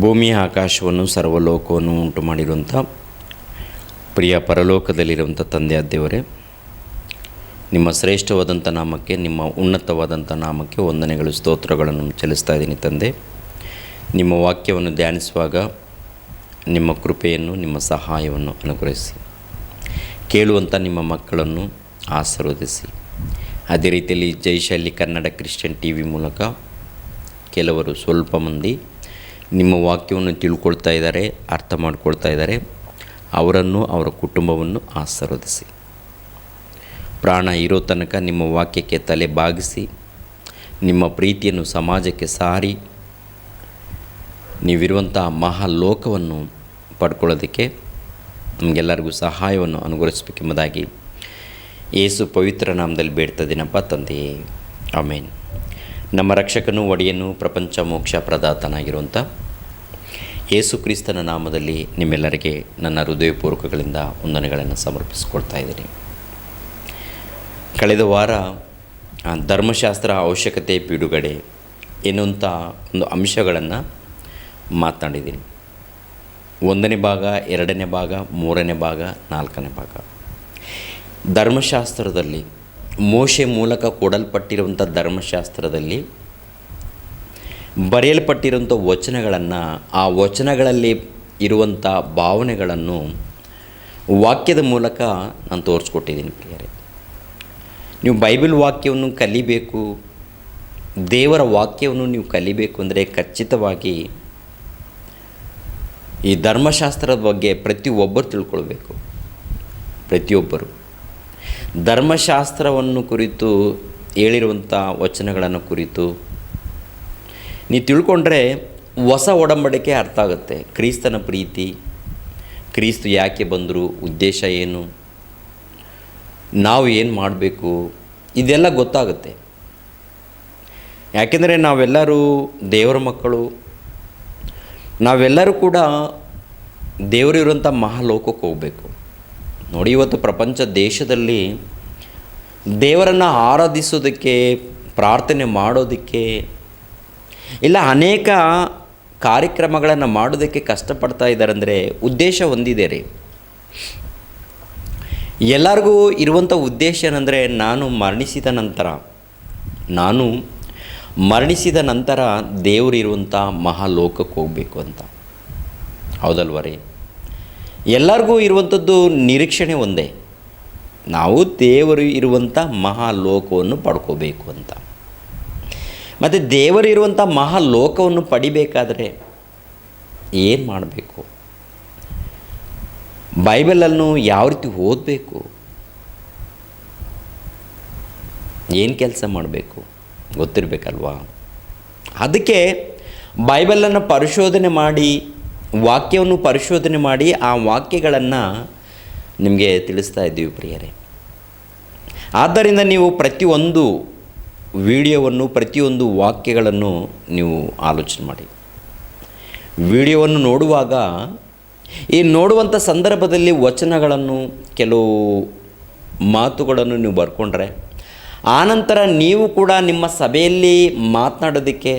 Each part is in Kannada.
ಭೂಮಿ ಆಕಾಶವನ್ನು ಸರ್ವಲೋಕವನ್ನು ಉಂಟು ಮಾಡಿರುವಂಥ ಪ್ರಿಯ ಪರಲೋಕದಲ್ಲಿರುವಂಥ ತಂದೆಯ ದೇವರೇ, ನಿಮ್ಮ ಶ್ರೇಷ್ಠವಾದಂಥ ನಾಮಕ್ಕೆ, ನಿಮ್ಮ ಉನ್ನತವಾದಂಥ ನಾಮಕ್ಕೆ ವಂದನೆಗಳು, ಸ್ತೋತ್ರಗಳನ್ನು ಚೆಲ್ಲಿಸ್ತಾ ಇದ್ದೀನಿ ತಂದೆ. ನಿಮ್ಮ ವಾಕ್ಯವನ್ನು ಧ್ಯಾನಿಸುವಾಗ ನಿಮ್ಮ ಕೃಪೆಯನ್ನು, ನಿಮ್ಮ ಸಹಾಯವನ್ನು ಅನುಗ್ರಹಿಸಿ, ಕೇಳುವಂಥ ನಿಮ್ಮ ಮಕ್ಕಳನ್ನು ಆಶೀರ್ವದಿಸಿ. ಅದೇ ರೀತಿಯಲ್ಲಿ ಜೈಶಾಲಿ ಕನ್ನಡ ಕ್ರಿಶ್ಚಿಯನ್ ಟಿ.ವಿ ಮೂಲಕ ಕೆಲವರು ಸ್ವಲ್ಪ ಮಂದಿ ನಿಮ್ಮ ವಾಕ್ಯವನ್ನು ತಿಳ್ಕೊಳ್ತಾ ಇದ್ದಾರೆ, ಅರ್ಥ ಮಾಡ್ಕೊಳ್ತಾ ಇದ್ದಾರೆ. ಅವರನ್ನು, ಅವರ ಕುಟುಂಬವನ್ನು ಆಶೀರ್ವದಿಸಿ. ಪ್ರಾಣ ಇರೋ ತನಕ ನಿಮ್ಮ ವಾಕ್ಯಕ್ಕೆ ತಲೆ ಬಾಗಿಸಿ ನಿಮ್ಮ ಪ್ರೀತಿಯನ್ನು ಸಮಾಜಕ್ಕೆ ಸಾರಿ ನೀವಿರುವಂಥ ಮಹಾಲೋಕವನ್ನು ಪಡ್ಕೊಳ್ಳೋದಕ್ಕೆ ನಮಗೆಲ್ಲರಿಗೂ ಸಹಾಯವನ್ನು ಅನುಗ್ರಹಿಸಬೇಕೆಂಬುದಾಗಿ ಯೇಸು ಪವಿತ್ರ ನಾಮದಲ್ಲಿ ಬೇಡ್ತದೇನಪ್ಪ ತಂದೆಯೇ, ಆಮೇನ್. ನಮ್ಮ ರಕ್ಷಕನು, ಒಡೆಯನು, ಪ್ರಪಂಚ ಮೋಕ್ಷ ಪ್ರದಾತನಾಗಿರುವಂಥ ಯೇಸು ಕ್ರಿಸ್ತನ ನಾಮದಲ್ಲಿ ನಿಮ್ಮೆಲ್ಲರಿಗೆ ನನ್ನ ಹೃದಯಪೂರ್ವಕಗಳಿಂದ ವಂದನೆಗಳನ್ನು ಸಮರ್ಪಿಸಿಕೊಳ್ತಾ ಇದ್ದೀನಿ. ಕಳೆದ ವಾರ ಧರ್ಮಶಾಸ್ತ್ರ ಅವಶ್ಯಕತೆ ಬಿಡುಗಡೆ ಎನ್ನುವಂಥ ಒಂದು ಅಂಶಗಳನ್ನು ಮಾತನಾಡಿದ್ದೀನಿ. 1ನೇ ಭಾಗ, 2ನೇ ಭಾಗ, 3ನೇ ಭಾಗ, 4ನೇ ಭಾಗ. ಧರ್ಮಶಾಸ್ತ್ರದಲ್ಲಿ ಮೋಶೆ ಮೂಲಕ ಕೊಡಲ್ಪಟ್ಟಿರುವಂಥ ಧರ್ಮಶಾಸ್ತ್ರದಲ್ಲಿ ಬರೆಯಲ್ಪಟ್ಟಿರುವಂಥ ವಚನಗಳನ್ನು, ಆ ವಚನಗಳಲ್ಲಿ ಇರುವಂಥ ಭಾವನೆಗಳನ್ನು ವಾಕ್ಯದ ಮೂಲಕ ನಾನು ತೋರಿಸ್ಕೊಟ್ಟಿದ್ದೀನಿ ಪ್ರಿಯರೇ. ನೀವು ಬೈಬಲ್ ವಾಕ್ಯವನ್ನು ಕಲಿಬೇಕು, ದೇವರ ವಾಕ್ಯವನ್ನು ನೀವು ಕಲಿಬೇಕು ಅಂದರೆ ಖಚಿತವಾಗಿ ಈ ಧರ್ಮಶಾಸ್ತ್ರದ ಬಗ್ಗೆ ಪ್ರತಿಯೊಬ್ಬರು ತಿಳ್ಕೊಳ್ಬೇಕು. ಪ್ರತಿಯೊಬ್ಬರು ಧರ್ಮಶಾಸ್ತ್ರವನ್ನು ಕುರಿತು ಹೇಳಿರುವಂಥ ವಚನಗಳನ್ನು ಕುರಿತು ನೀವು ತಿಳ್ಕೊಂಡ್ರೆ ಹೊಸ ಒಡಂಬಡಿಕೆ ಅರ್ಥ ಆಗುತ್ತೆ. ಕ್ರಿಸ್ತನ ಪ್ರೀತಿ, ಕ್ರಿಸ್ತ ಯಾಕೆ ಬಂದರು, ಉದ್ದೇಶ ಏನು, ನಾವು ಏನು ಮಾಡಬೇಕು, ಇದೆಲ್ಲ ಗೊತ್ತಾಗುತ್ತೆ. ಯಾಕೆಂದರೆ ನಾವೆಲ್ಲರೂ ದೇವರ ಮಕ್ಕಳು. ನಾವೆಲ್ಲರೂ ಕೂಡ ದೇವರು ಇರುವಂಥ ಮಹಾಲೋಕಕ್ಕೆ ಹೋಗಬೇಕು. ನೋಡಿ, ಇವತ್ತು ಪ್ರಪಂಚ ದೇಶದಲ್ಲಿ ದೇವರನ್ನು ಆರಾಧಿಸೋದಕ್ಕೆ, ಪ್ರಾರ್ಥನೆ ಮಾಡೋದಕ್ಕೆ, ಇಲ್ಲ ಅನೇಕ ಕಾರ್ಯಕ್ರಮಗಳನ್ನು ಮಾಡೋದಕ್ಕೆ ಕಷ್ಟಪಡ್ತಾ ಇದ್ದಾರೆ. ಅಂದರೆ ಉದ್ದೇಶ ಹೊಂದಿದೆ ರೀ. ಎಲ್ಲರಿಗೂ ಇರುವಂಥ ಉದ್ದೇಶ ಏನಂದರೆ ನಾನು ಮರಣಿಸಿದ ನಂತರ ದೇವರು ಇರುವಂಥ ಮಹಾಲೋಕಕ್ಕೆ ಹೋಗಬೇಕು ಅಂತ. ಹೌದಲ್ವ ರೀ? ಎಲ್ಲರಿಗೂ ಇರುವಂಥದ್ದು ನಿರೀಕ್ಷಣೆ ಒಂದೇ, ನಾವು ದೇವರು ಇರುವಂಥ ಮಹಾಲೋಕವನ್ನು ಪಡ್ಕೋಬೇಕು ಅಂತ. ಮತ್ತು ದೇವರು ಇರುವಂಥ ಮಹಾಲೋಕವನ್ನು ಪಡಿಬೇಕಾದರೆ ಏನು ಮಾಡಬೇಕು, ಬೈಬಲನ್ನು ಯಾವ ರೀತಿ ಓದಬೇಕು, ಏನು ಕೆಲಸ ಮಾಡಬೇಕು ಗೊತ್ತಿರಬೇಕಲ್ವಾ? ಅದಕ್ಕೆ ಬೈಬಲನ್ನು ಪರಿಶೋಧನೆ ಮಾಡಿ, ವಾಕ್ಯವನ್ನು ಪರಿಶೋಧನೆ ಮಾಡಿ ಆ ವಾಕ್ಯಗಳನ್ನು ನಿಮಗೆ ತಿಳಿಸ್ತಾ ಇದ್ದೀವಿ ಪ್ರಿಯರೇ. ಆದ್ದರಿಂದ ನೀವು ಪ್ರತಿಯೊಂದು ವಿಡಿಯೋವನ್ನು, ಪ್ರತಿಯೊಂದು ವಾಕ್ಯಗಳನ್ನು ನೀವು ಆಲೋಚನೆ ಮಾಡಿ. ವಿಡಿಯೋವನ್ನು ನೋಡುವಾಗ ಈ ನೋಡುವಂಥ ಸಂದರ್ಭದಲ್ಲಿ ವಚನಗಳನ್ನು, ಕೆಲವು ಮಾತುಗಳನ್ನು ನೀವು ಬರ್ಕೊಂಡ್ರೆ ಆನಂತರ ನೀವು ಕೂಡ ನಿಮ್ಮ ಸಭೆಯಲ್ಲಿ ಮಾತನಾಡೋದಕ್ಕೆ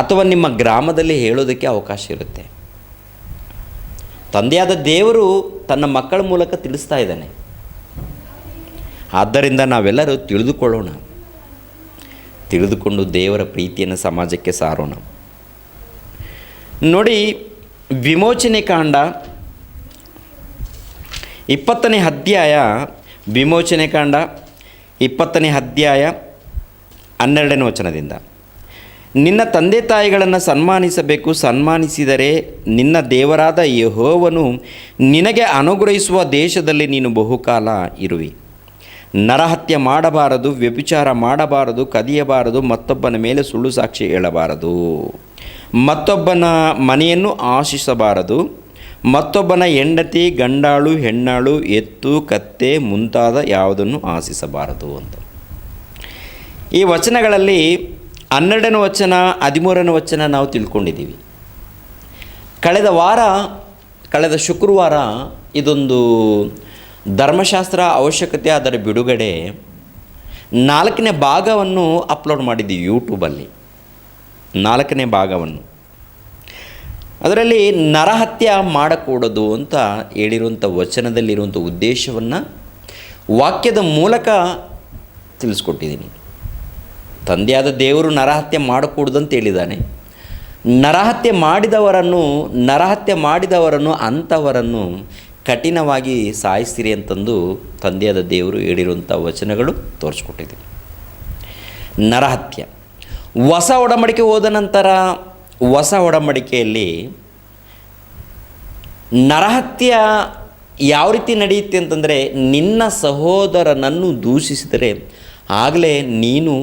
ಅಥವಾ ನಿಮ್ಮ ಗ್ರಾಮದಲ್ಲಿ ಹೇಳೋದಕ್ಕೆ ಅವಕಾಶ ಇರುತ್ತೆ. ತಂದೆಯಾದ ದೇವರು ತನ್ನ ಮಕ್ಕಳ ಮೂಲಕ ತಿಳಿಸ್ತಾ ಇದ್ದಾನೆ. ಆದ್ದರಿಂದ ನಾವೆಲ್ಲರೂ ತಿಳಿದುಕೊಂಡು ದೇವರ ಪ್ರೀತಿಯನ್ನು ಸಮಾಜಕ್ಕೆ ಸಾರೋಣ. ನೋಡಿ, ವಿಮೋಚನೆ ಕಾಂಡ 20ನೇ ಅಧ್ಯಾಯ, ವಿಮೋಚನೆ ಕಾಂಡ 20ನೇ ಅಧ್ಯಾಯ 12ನೇ ವಚನದಿಂದ, ನಿನ್ನ ತಂದೆ ತಾಯಿಗಳನ್ನು ಸನ್ಮಾನಿಸಬೇಕು, ಸನ್ಮಾನಿಸಿದರೆ ನಿನ್ನ ದೇವರಾದ ಯೆಹೋವನು ನಿನಗೆ ಅನುಗ್ರಹಿಸುವ ದೇಶದಲ್ಲಿ ನೀನು ಬಹುಕಾಲ ಇರುವಿ. ನರಹತ್ಯೆ ಮಾಡಬಾರದು, ವ್ಯಭಿಚಾರ ಮಾಡಬಾರದು, ಕದಿಯಬಾರದು, ಮತ್ತೊಬ್ಬನ ಮೇಲೆ ಸುಳ್ಳು ಸಾಕ್ಷಿ ಹೇಳಬಾರದು, ಮತ್ತೊಬ್ಬನ ಮನೆಯನ್ನು ಆಶಿಸಬಾರದು, ಮತ್ತೊಬ್ಬನ ಹೆಂಡತಿ, ಗಂಡಾಳು, ಹೆಣ್ಣಾಳು, ಎತ್ತು, ಕತ್ತೆ ಮುಂತಾದ ಯಾವುದನ್ನು ಆಶಿಸಬಾರದು ಅಂತ. ಈ ವಚನಗಳಲ್ಲಿ 12ನೇ ವಚನ, 13ನೇ ವಚನ ನಾವು ತಿಳ್ಕೊಂಡಿದ್ದೀವಿ. ಕಳೆದ ಶುಕ್ರವಾರ ಇದೊಂದು ಧರ್ಮಶಾಸ್ತ್ರ ಅವಶ್ಯಕತೆ, ಅದರ ಬಿಡುಗಡೆ 4ನೇ ಭಾಗವನ್ನು ಅಪ್ಲೋಡ್ ಮಾಡಿದ್ದೀವಿ ಯೂಟ್ಯೂಬಲ್ಲಿ. 4ನೇ ಭಾಗವನ್ನು ಅದರಲ್ಲಿ ನರಹತ್ಯೆ ಮಾಡಕೂಡದು ಅಂತ ಹೇಳಿರುವಂಥ ವಚನದಲ್ಲಿರುವಂಥ ಉದ್ದೇಶವನ್ನು ವಾಕ್ಯದ ಮೂಲಕ ತಿಳಿಸ್ಕೊಟ್ಟಿದ್ದೀನಿ. ತಂದೆಯಾದ ದೇವರು ನರಹತ್ಯೆ ಮಾಡಕೂಡದು ಅಂತ ಹೇಳಿದ್ದಾನೆ. ನರಹತ್ಯೆ ಮಾಡಿದವರನ್ನು ಅಂಥವರನ್ನು ಕಠಿಣವಾಗಿ ಸಾಯಿಸ್ತೀರಿ ಅಂತಂದು ತಂದೆಯಾದ ದೇವರು ಹೇಳಿರುವಂಥ ವಚನಗಳು ತೋರಿಸ್ಕೊಟ್ಟಿದ್ದೀನಿ. ನರಹತ್ಯೆ ಹೊಸ ಒಡಂಬಡಿಕೆ ಹೋದ ನಂತರ ಹೊಸ ಒಡಂಬಡಿಕೆಯಲ್ಲಿ ನರಹತ್ಯೆ ಯಾವ ರೀತಿ ನಡೆಯುತ್ತೆ ಅಂತಂದರೆ, ನಿನ್ನ ಸಹೋದರನನ್ನು ದೂಷಿಸಿದರೆ ಆಗಲೇ ನೀನು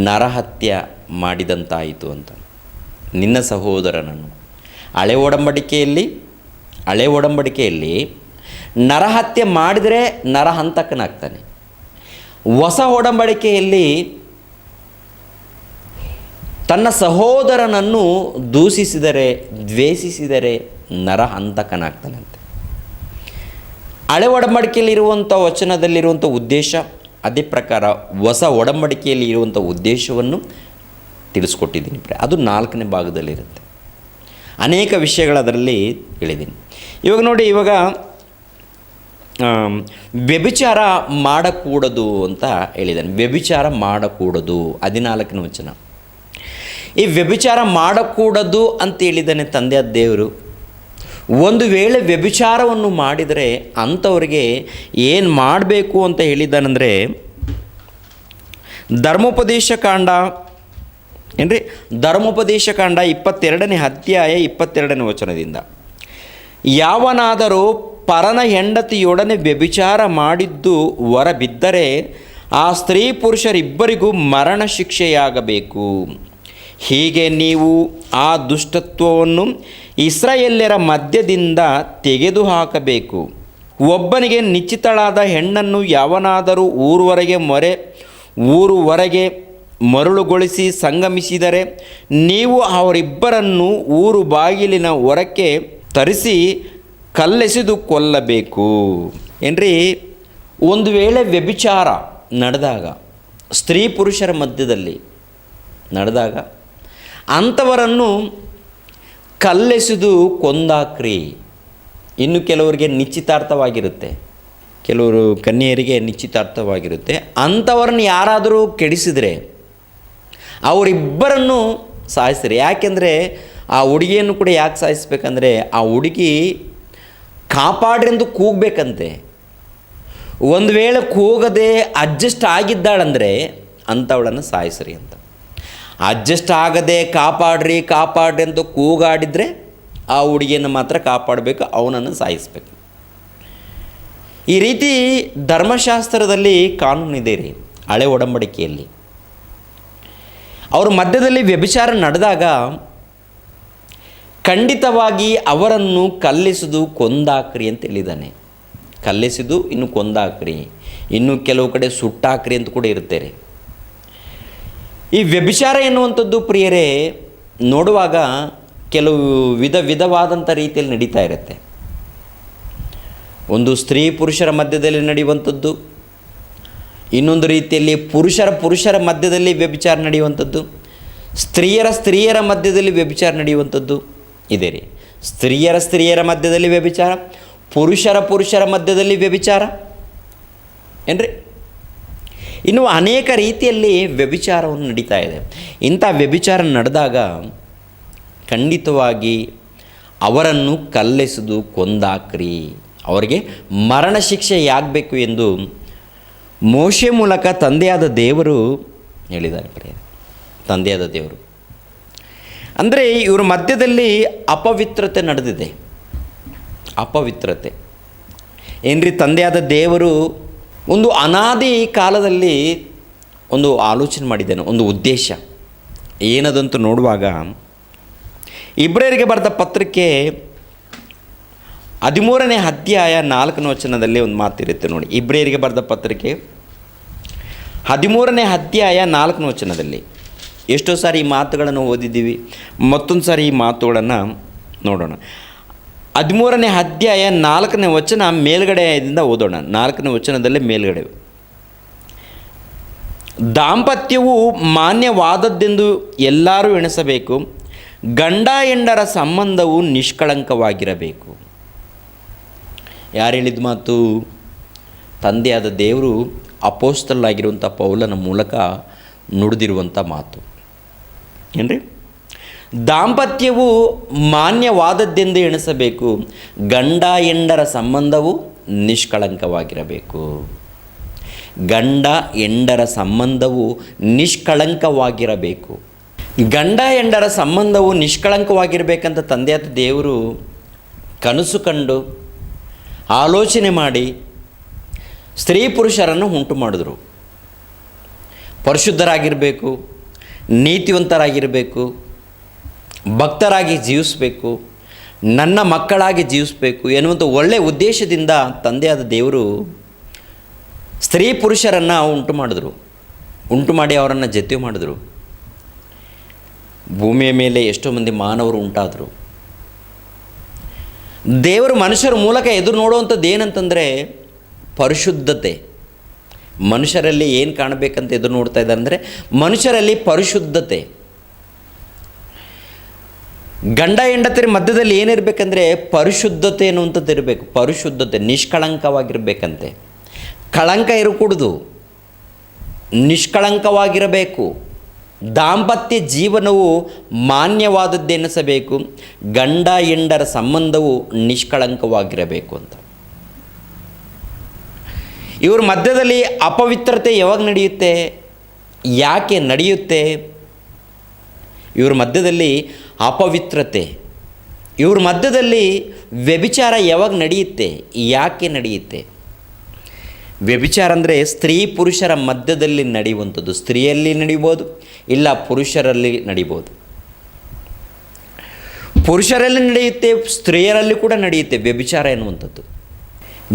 ನರಹತ್ಯೆ ಮಾಡಿದಂತಾಯಿತು ಅಂತ. ನಿನ್ನ ಸಹೋದರನನ್ನು ಹಳೆ ಒಡಂಬಡಿಕೆಯಲ್ಲಿ ನರಹತ್ಯೆ ಮಾಡಿದರೆ ನರಹಂತಕನಾಗ್ತಾನೆ. ಹೊಸ ಒಡಂಬಡಿಕೆಯಲ್ಲಿ ತನ್ನ ಸಹೋದರನನ್ನು ದೂಷಿಸಿದರೆ ದ್ವೇಷಿಸಿದರೆ ನರಹಂತಕನಾಗ್ತಾನಂತೆ. ಹಳೆ ಒಡಂಬಡಿಕೆಯಲ್ಲಿರುವಂಥ ವಚನದಲ್ಲಿರುವಂಥ ಉದ್ದೇಶ ಅದೇ ಪ್ರಕಾರ ಹೊಸ ಒಡಂಬಡಿಕೆಯಲ್ಲಿ ಇರುವಂಥ ಉದ್ದೇಶವನ್ನು ತಿಳಿಸ್ಕೊಟ್ಟಿದ್ದೀನಿ. ಅದು 4ನೇ ಭಾಗದಲ್ಲಿರುತ್ತೆ. ಅನೇಕ ವಿಷಯಗಳು ಅದರಲ್ಲಿ ಹೇಳಿದ್ದೀನಿ. ಇವಾಗ ನೋಡಿ, ವ್ಯಭಿಚಾರ ಮಾಡಕೂಡದು ಅಂತ ಹೇಳಿದ್ದಾನೆ. ವ್ಯಭಿಚಾರ ಮಾಡಕೂಡದು 14ನೇ ವಚನ. ಈ ವ್ಯಭಿಚಾರ ಮಾಡಕೂಡದು ಅಂತ ಹೇಳಿದ್ದಾನೆ ತಂದೆಯಾದ ದೇವರು. ಒಂದು ವೇಳೆ ವ್ಯಭಿಚಾರವನ್ನು ಮಾಡಿದರೆ ಅಂಥವ್ರಿಗೆ ಏನು ಮಾಡಬೇಕು ಅಂತ ಹೇಳಿದ್ದಾನೆಂದರೆ, ಧರ್ಮೋಪದೇಶ ಕಾಂಡ 22ನೇ ಅಧ್ಯಾಯ 22ನೇ ವಚನದಿಂದ, ಯಾವನಾದರೂ ಪರನ ಹೆಂಡತಿಯೊಡನೆ ವ್ಯಭಿಚಾರ ಮಾಡಿದ್ದು ಹೊರಬಿದ್ದರೆ ಆ ಸ್ತ್ರೀ ಪುರುಷರಿಬ್ಬರಿಗೂ ಮರಣ ಶಿಕ್ಷೆಯಾಗಬೇಕು. ಹೀಗೆ ನೀವು ಆ ದುಷ್ಟತ್ವವನ್ನು ಇಸ್ರಾಯೇಲ್ಯರ ಮಧ್ಯದಿಂದ ತೆಗೆದುಹಾಕಬೇಕು. ಒಬ್ಬನಿಗೆ ನಿಶ್ಚಿತಳಾದ ಹೆಣ್ಣನ್ನು ಯಾವನಾದರೂ ಊರುವರೆಗೆ ಮರಳುಗೊಳಿಸಿ ಸಂಗಮಿಸಿದರೆ ನೀವು ಅವರಿಬ್ಬರನ್ನು ಊರು ಬಾಗಿಲಿನ ಹೊರಕ್ಕೆ ತರಿಸಿ ಕಲ್ಲೆಸೆದು ಕೊಲ್ಲಬೇಕು. ಏನ್ರಿ, ಒಂದು ವೇಳೆ ವ್ಯಭಿಚಾರ ನಡೆದಾಗ, ಸ್ತ್ರೀ ಪುರುಷರ ಮಧ್ಯದಲ್ಲಿ ನಡೆದಾಗ ಅಂಥವರನ್ನು ಕಲ್ಲೆಸೆದು ಕೊಂದಾಕ್ರಿ. ಇನ್ನು ಕೆಲವರಿಗೆ ನಿಶ್ಚಿತಾರ್ಥವಾಗಿರುತ್ತೆ, ಕೆಲವರು ಕನ್ಯೆಯರಿಗೆ ನಿಶ್ಚಿತಾರ್ಥವಾಗಿರುತ್ತೆ. ಅಂಥವ್ರನ್ನ ಯಾರಾದರೂ ಕೆಡಿಸಿದರೆ ಅವರಿಬ್ಬರನ್ನು ಸಾಯಿಸ್ತಾರೆ. ಯಾಕೆಂದರೆ ಆ ಹುಡುಗಿಯನ್ನು ಕೂಡ ಯಾಕೆ ಸಾಯಿಸ್ಬೇಕಂದ್ರೆ, ಆ ಹುಡುಗಿ ಕಾಪಾಡ್ರಿ ಎಂದು ಕೂಗಬೇಕಂತೆ. ಒಂದು ವೇಳೆ ಕೂಗದೆ ಅಡ್ಜಸ್ಟ್ ಆಗಿದ್ದಾಳಂದರೆ ಅಂಥವಳನ್ನು ಸಾಯಿಸ್ರಿ ಅಂತ. ಅಡ್ಜಸ್ಟ್ ಆಗದೆ ಕಾಪಾಡ್ರಿ ಅಂತ ಕೂಗಾಡಿದರೆ ಆ ಹುಡುಗಿಯನ್ನು ಮಾತ್ರ ಕಾಪಾಡಬೇಕು, ಅವನನ್ನು ಸಾಯಿಸಬೇಕು. ಈ ರೀತಿ ಧರ್ಮಶಾಸ್ತ್ರದಲ್ಲಿ ಕಾನೂನಿದೆ ರೀ. ಹಳೆ ಒಡಂಬಡಿಕೆಯಲ್ಲಿ ಅವ್ರ ಮಧ್ಯದಲ್ಲಿ ವ್ಯಭಿಚಾರ ನಡೆದಾಗ ಖಂಡಿತವಾಗಿ ಅವರನ್ನು ಕಲ್ಲೆಸೆದು ಕೊಂದಾಕ್ರಿ ಅಂತ ಹೇಳಿದ್ದಾನೆ. ಕಲ್ಲೆಸೆದು ಇನ್ನು ಕೊಂದಾಕ್ರಿ, ಇನ್ನು ಕೆಲವು ಕಡೆ ಸುಟ್ಟಾಕ್ರಿ ಅಂತ ಕೂಡ ಇರ್ತಾರೆ. ಈ ವ್ಯಭಿಚಾರ ಎನ್ನುವಂಥದ್ದು ಪ್ರಿಯರೇ ನೋಡುವಾಗ ಕೆಲವು ವಿಧವಾದಂಥ ರೀತಿಯಲ್ಲಿ ನಡೀತಾ ಇರುತ್ತೆ. ಒಂದು ಸ್ತ್ರೀ ಪುರುಷರ ಮಧ್ಯದಲ್ಲಿ ನಡೆಯುವಂಥದ್ದು, ಇನ್ನೊಂದು ರೀತಿಯಲ್ಲಿ ಪುರುಷರ ಮಧ್ಯದಲ್ಲಿ ವ್ಯಭಿಚಾರ ನಡೆಯುವಂಥದ್ದು, ಸ್ತ್ರೀಯರ ಮಧ್ಯದಲ್ಲಿ ವ್ಯಭಿಚಾರ ನಡೆಯುವಂಥದ್ದು ಇದೆ ರೀ. ಸ್ತ್ರೀಯರ ಮಧ್ಯದಲ್ಲಿ ವ್ಯಭಿಚಾರ, ಪುರುಷರ ಮಧ್ಯದಲ್ಲಿ ವ್ಯಭಿಚಾರ ಏನ್ರಿ. ಇನ್ನು ಅನೇಕ ರೀತಿಯಲ್ಲಿ ವ್ಯಭಿಚಾರವನ್ನು ನಡೀತಾ ಇದೆ. ಇಂಥ ವ್ಯಭಿಚಾರ ನಡೆದಾಗ ಖಂಡಿತವಾಗಿ ಅವರನ್ನು ಕಲ್ಲೆಸೆದು ಕೊಂದಾಕ್ರಿ, ಅವರಿಗೆ ಮರಣ ಶಿಕ್ಷೆಯಾಗಬೇಕು ಎಂದು ಮೋಶೆ ಮೂಲಕ ತಂದೆಯಾದ ದೇವರು ಹೇಳಿದ್ದಾರೆ. ತಂದೆಯಾದ ದೇವರು ಅಂದರೆ ಇವರ ಮಧ್ಯದಲ್ಲಿ ಅಪವಿತ್ರತೆ ನಡೆದಿದೆ. ಅಪವಿತ್ರತೆ ಏನ್ರಿ, ತಂದೆಯಾದ ದೇವರು ಒಂದು ಅನಾದಿ ಕಾಲದಲ್ಲಿ ಒಂದು ಆಲೋಚನೆ ಮಾಡಿದ್ದಾನೆ, ಒಂದು ಉದ್ದೇಶ ಏನದಂತ ನೋಡುವಾಗ ಇಬ್ರಿಯರಿಗೆ ಬರೆದ ಪತ್ರಿಕೆ 13ನೇ ಅಧ್ಯಾಯ 4ನೇ ವಚನದಲ್ಲಿ ಒಂದು ಮಾತಿರುತ್ತೆ ನೋಡಿ. ಇಬ್ರಿಯರಿಗೆ ಬರೆದ ಪತ್ರಿಕೆ 13ನೇ ಅಧ್ಯಾಯ 4ನೇ ವಚನದಲ್ಲಿ ಎಷ್ಟೋ ಸಾರಿ ಈ ಮಾತುಗಳನ್ನು ಓದಿದ್ದೀವಿ, ಮತ್ತೊಂದು ಸಾರಿ ಈ ಮಾತುಗಳನ್ನು ನೋಡೋಣ. 13ನೇ ಅಧ್ಯಾಯ 4ನೇ ವಚನ ಮೇಲ್ಗಡೆಯಿಂದ ಓದೋಣ. 4ನೇ ವಚನದಲ್ಲೇ ಮೇಲ್ಗಡೆ, ದಾಂಪತ್ಯವು ಮಾನ್ಯವಾದದ್ದೆಂದು ಎಲ್ಲರೂ ಎಣಿಸಬೇಕು, ಗಂಡ ಹೆಂಡರ ಸಂಬಂಧವು ನಿಷ್ಕಳಂಕವಾಗಿರಬೇಕು. ಯಾರು ಹೇಳಿದ ಮಾತು? ತಂದೆಯಾದ ದೇವರು ಅಪೋಸ್ತಲನಾಗಿರುವಂಥ ಪೌಲನ ಮೂಲಕ ನುಡಿದಿರುವಂಥ ಮಾತು ಏನ್ರಿ? ದಾಂಪತ್ಯವು ಮಾನ್ಯವಾದದ್ದೆಂದು ಎಣಿಸಬೇಕು. ಗಂಡ ಹೆಂಡರ ಸಂಬಂಧವು ನಿಷ್ಕಳಂಕವಾಗಿರಬೇಕು. ಗಂಡ ಹೆಂಡರ ಸಂಬಂಧವು ನಿಷ್ಕಳಂಕವಾಗಿರಬೇಕು. ಗಂಡ ಹೆಂಡರ ಸಂಬಂಧವು ನಿಷ್ಕಳಂಕವಾಗಿರಬೇಕಂತ ತಂದೆಯಾದ ದೇವರು ಕನಸು ಕಂಡು ಆಲೋಚನೆ ಮಾಡಿ ಸ್ತ್ರೀ ಪುರುಷರನ್ನು ಉಂಟು ಮಾಡಿದ್ರು. ಪರಿಶುದ್ಧರಾಗಿರಬೇಕು, ನೀತಿವಂತರಾಗಿರಬೇಕು, ಭಕ್ತರಾಗಿ ಜೀವಿಸಬೇಕು, ನನ್ನ ಮಕ್ಕಳಾಗಿ ಜೀವಿಸಬೇಕು ಎನ್ನುವಂಥ ಒಳ್ಳೆಯ ಉದ್ದೇಶದಿಂದ ತಂದೆಯಾದ ದೇವರು ಸ್ತ್ರೀ ಪುರುಷರನ್ನು ಉಂಟು ಮಾಡಿ ಅವರನ್ನು ಜೊತೆ ಮಾಡಿದ್ರು. ಭೂಮಿಯ ಮೇಲೆ ಎಷ್ಟೋ ಮಂದಿ ಮಾನವರು ಉಂಟಾದರು. ದೇವರು ಮನುಷ್ಯರ ಮೂಲಕ ಎದುರು ನೋಡುವಂಥದ್ದು ಏನಂತಂದರೆ ಪರಿಶುದ್ಧತೆ. ಮನುಷ್ಯರಲ್ಲಿ ಏನು ಕಾಣಬೇಕಂತ ಎದುರು ನೋಡ್ತಾ ಇದ್ದಾರೆ ಅಂದರೆ ಮನುಷ್ಯರಲ್ಲಿ ಪರಿಶುದ್ಧತೆ. ಗಂಡ ಹೆಂಡತಿರ ಮಧ್ಯದಲ್ಲಿ ಏನಿರಬೇಕಂದ್ರೆ ಪರಿಶುದ್ಧತೆ ಅನ್ನುವಂಥದ್ದು ಇರಬೇಕು. ಪರಿಶುದ್ಧತೆ, ನಿಷ್ಕಳಂಕವಾಗಿರಬೇಕಂತೆ. ಕಳಂಕ ಇರಕೂಡದು, ನಿಷ್ಕಳಂಕವಾಗಿರಬೇಕು. ದಾಂಪತ್ಯ ಜೀವನವು ಮಾನ್ಯವಾದದ್ದೆನಿಸಬೇಕು. ಗಂಡ ಹೆಂಡರ ಸಂಬಂಧವು ನಿಷ್ಕಳಂಕವಾಗಿರಬೇಕು ಅಂತ. ಇವ್ರ ಮಧ್ಯದಲ್ಲಿ ಅಪವಿತ್ರತೆ ಯಾವಾಗ ನಡೆಯುತ್ತೆ? ಯಾಕೆ ನಡೆಯುತ್ತೆ? ಇವ್ರ ಮಧ್ಯದಲ್ಲಿ ಅಪವಿತ್ರತೆ, ಇವ್ರ ಮಧ್ಯದಲ್ಲಿ ವ್ಯಭಿಚಾರ ಯಾವಾಗ ನಡೆಯುತ್ತೆ? ಯಾಕೆ ನಡೆಯುತ್ತೆ? ವ್ಯಭಿಚಾರ ಅಂದರೆ ಸ್ತ್ರೀ ಪುರುಷರ ಮಧ್ಯದಲ್ಲಿ ನಡೆಯುವಂಥದ್ದು. ಸ್ತ್ರೀಯಲ್ಲಿ ನಡೀಬೋದು, ಇಲ್ಲ ಪುರುಷರಲ್ಲಿ ನಡೀಬೋದು. ಪುರುಷರಲ್ಲಿ ನಡೆಯುತ್ತೆ, ಸ್ತ್ರೀಯರಲ್ಲಿ ಕೂಡ ನಡೆಯುತ್ತೆ ವ್ಯಭಿಚಾರ ಎನ್ನುವಂಥದ್ದು.